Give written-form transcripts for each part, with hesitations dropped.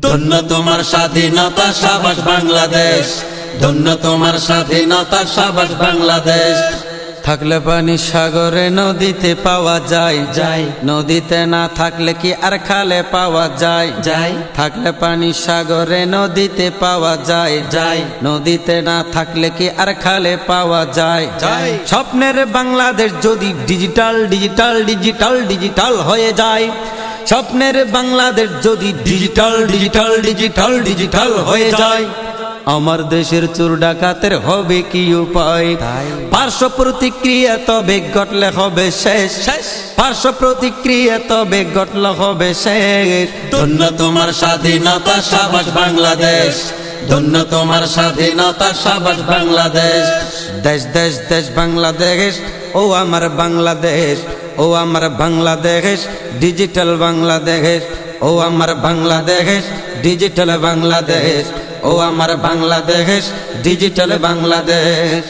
ধন্য তোমার স্বাধীনতা সাবাস বাংলাদেশ, ধন্য তোমার স্বাধীনতা সাবাস বাংলাদেশ। থাকলে পানি সাগরে নদীতে পাওয়া যায়, যায় নদীতে না থাকলে কি আর খালে পাওয়া যায়, যায় থাকলে পানি সাগরে নদীতে পাওয়া যায়, যায় নদীতে না থাকলে কি আর খালে পাওয়া যায়, যায়। স্বপ্নের বাংলাদেশ যদি ডিজিটাল ডিজিটাল ডিজিটাল ডিজিটাল হয়ে যায়, স্বপ্নের বাংলাদেশ যদি ডিজিটাল ডিজিটাল ডিজিটাল ডিজিটাল হয়ে যায়, আমার দেশের চোর ডাকাতের হবে কি উপায়? পার্শ্ব প্রতিক্রিয়া তবে ঘটলে হবে শেষ, পার্শ্ব প্রতিক্রিয়া তবে ঘটলে হবে শেষ। ধন্য তোমার স্বাধীনতা সাবাস বাংলাদেশ, ধন্য তোমার স্বাধীনতা সাবাস বাংলাদেশ। দেশ দেশ দেশ বাংলাদেশ, ও আমার বাংলাদেশ, ও আমার বাংলাদেশ, ডিজিটাল বাংলাদেশ, ও আমার বাংলাদেশ, ডিজিটাল বাংলাদেশ, ও আমার বাংলাদেশ, ডিজিটাল বাংলাদেশ।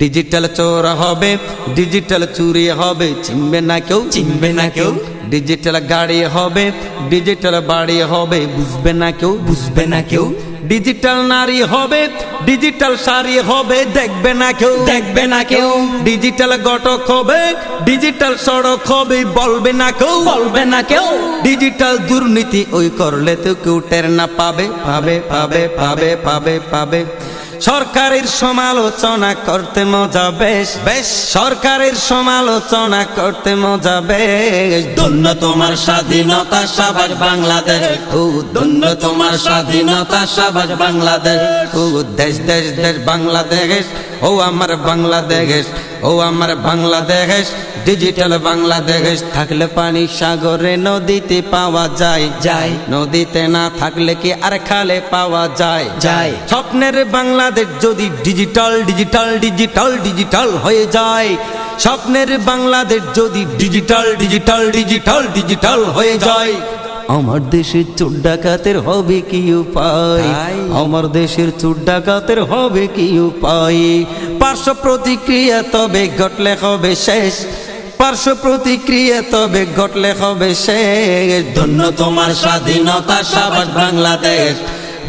ডিজিটাল চোর হবে, ডিজিটাল চুরি হবে, চিনবে না কেউ, চিনবে না কেউ। ডিজিটাল গাড়ি হবে, ডিজিটাল বাড়ি হবে, বুঝবে না কেউ, বুঝবে না কেউ। ডিজিটাল নারী হবে, ডিজিটাল শাড়ি হবে, দেখবে না কেউ, দেখবে না কেউ। ডিজিটাল ঘটক হবে, ডিজিটাল সড়ক হবে, বলবে না কেউ, বলবে না কেউ। ডিজিটাল দুর্নীতি ওই করলে তো কেউ টের না পাবে, পাবে পাবে পাবে পাবে পাবে। সরকারের সমালোচনা করতে মজা বেশ, বেশ সরকারের সমালোচনা করতে মজা বেশ। ধন্য তোমার স্বাধীনতা সাবাস বাংলাদেশ, ও ধন্য তোমার স্বাধীনতা সাবাস বাংলাদেশ। ও দেশ দেশ দেশ বাংলাদেশ, ও আমার বাংলাদেশ, ও আমার বাংলাদেশ, ডিজিটাল বাংলাদেশ। থাকলে পানি সাগরে নদীতে পাওয়া যায়, যায় নদীতে না থাকলে কি আর খালে পাওয়া যায়, যায়। স্বপ্নের বাংলাদেশ যদি ডিজিটাল ডিজিটাল ডিজিটাল ডিজিটাল হয়ে যায়, স্বপ্নের বাংলাদেশ যদি ডিজিটাল ডিজিটাল ডিজিটাল ডিজিটাল হয়ে যায়, আমার দেশের চোর ডাকাতের হবে কি উপায়? আমার দেশের চোর ডাকাতের হবে কি উপায়? পার্শ্ব প্রতিক্রিয়া তবে ঘটলে হবে শেষ, পার্শ্ব প্রতিক্রিয়া তবে ঘটলে হবে শেষ। ধন্য তোমার স্বাধীনতা সাবাস বাংলাদেশ,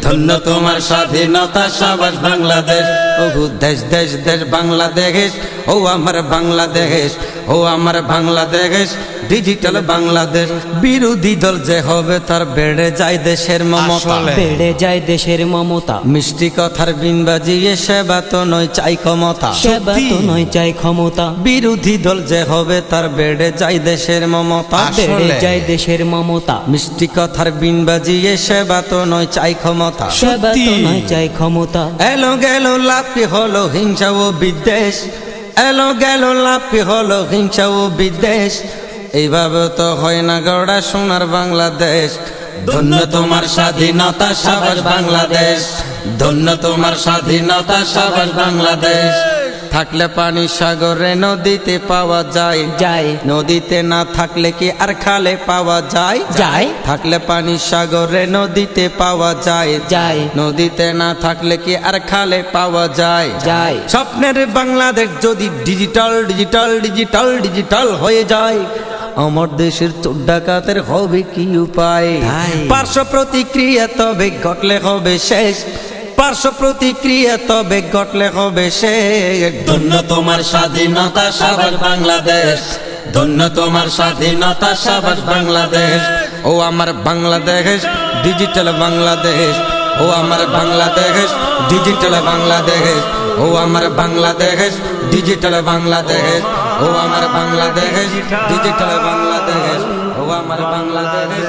ধন্য তোমার স্বাধীনতা সাবাস বাংলাদেশ। ও দেশ দেশ দেশ বাংলাদেশ, ও আমার বাংলাদেশ, ও আমার বাংলাদেশ, ডিজিটাল বাংলাদেশ। বিরোধী দল যে হবে তার বেড়ে যায় দেশের মমতা, বেড়ে যায় দেশের মমতা। মিষ্টি কথার বিন বাজিয়ে সেবা তো নয় চাই ক্ষমতা, সেবা তো নয় চাই ক্ষমতা। বিরোধী দল যে হবে তার বেড়ে যায় দেশের মমতা, বেড়ে যায় দেশের মমতা। মিষ্টি কথার বিন বাজিয়ে সেবা তো নয় চাই ক্ষমতা, সেবা তো নয় চাই ক্ষমতা। এলো গেল লাপি হলো হিংসা ও বিদ্বেষ, এলো গেল লাপি হলো হিংসা ও বিদ্বেষ। এইভাবে তো হয় না গড়া সোনার বাংলাদেশ। ধন্য তোমার স্বাধীনতা সাবাস বাংলাদেশ, ধন্য তোমার স্বাধীনতা সাবাস বাংলাদেশ। থাকলে পানি সাগরে নদীতে পাওয়া যায়, যায় নদীতে না থাকলে কি আর খালে পাওয়া যায়, যায় থাকলে পানি সাগরে নদীতে পাওয়া যায়, যায় নদীতে না থাকলে কি আর খালে পাওয়া যায়, যায়। স্বপ্নের বাংলাদেশ যদি ডিজিটাল ডিজিটাল ডিজিটাল ডিজিটাল হয়ে যায়, আমার দেশের চোর ডাকাতের হবে কি উপায়? পার্শ্ব প্রতিক্রিয়া তবে ঘটলে হবে শেষ, পার্শ্ব প্রতিক্রিয়া তবে ঘটলে হবে শেষ। ধন্য তোমার স্বাধীনতা সাবাস বাংলাদেশ, ধন্য তোমার স্বাধীনতা সাবাস বাংলাদেশ। ও আমার বাংলাদেশ, ডিজিটাল বাংলাদেশ, ও আমার বাংলাদেশ, ডিজিটাল বাংলাদেশ, ও আমার বাংলাদেশ, ডিজিটাল বাংলাদেশ, ও আমার বাংলাদেশ, ডিজিটাল বাংলাদেশ, ও আমার বাংলাদেশ।